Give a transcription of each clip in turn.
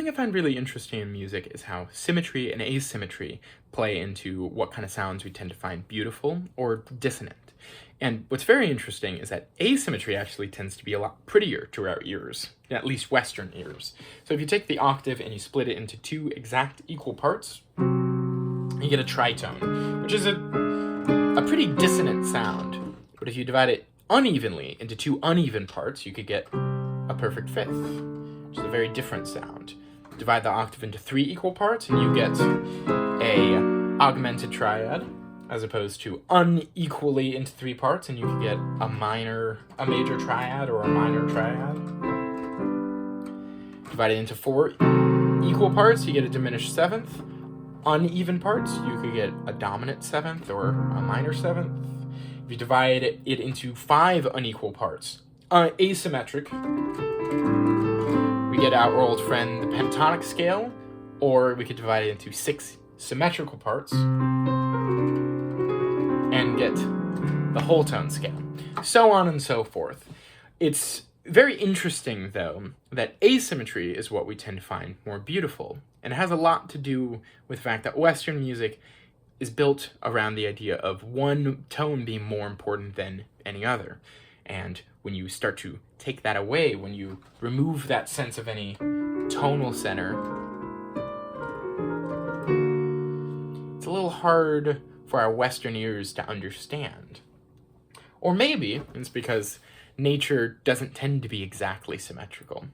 Something I find really interesting in music is how symmetry and asymmetry play into what kind of sounds we tend to find beautiful or dissonant. And what's very interesting is that asymmetry actually tends to be a lot prettier to our ears, at least Western ears. So if you take the octave and you split it into two exact equal parts, you get a tritone, which is a pretty dissonant sound. But if you divide it unevenly into two uneven parts, you could get a perfect fifth, which is a very different sound. Divide the octave into three equal parts, and you get a augmented triad, as opposed to unequally into three parts, and you can get a major triad or a minor triad. Divided into four equal parts, you get a diminished seventh. Uneven parts, you could get a dominant seventh or a minor seventh. If you divide it into five unequal parts, asymmetric, we get our old friend the pentatonic scale, or we could divide it into six symmetrical parts and get the whole tone scale, so on and so forth. It's very interesting, though, that asymmetry is what we tend to find more beautiful, and it has a lot to do with the fact that Western music is built around the idea of one tone being more important than any other. And when you start to take that away, when you remove that sense of any tonal center, it's a little hard for our Western ears to understand. Or maybe it's because nature doesn't tend to be exactly symmetrical.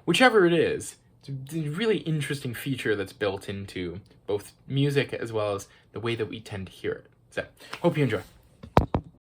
Whichever it is, it's a really interesting feature that's built into both music as well as the way that we tend to hear it. So, hope you enjoy.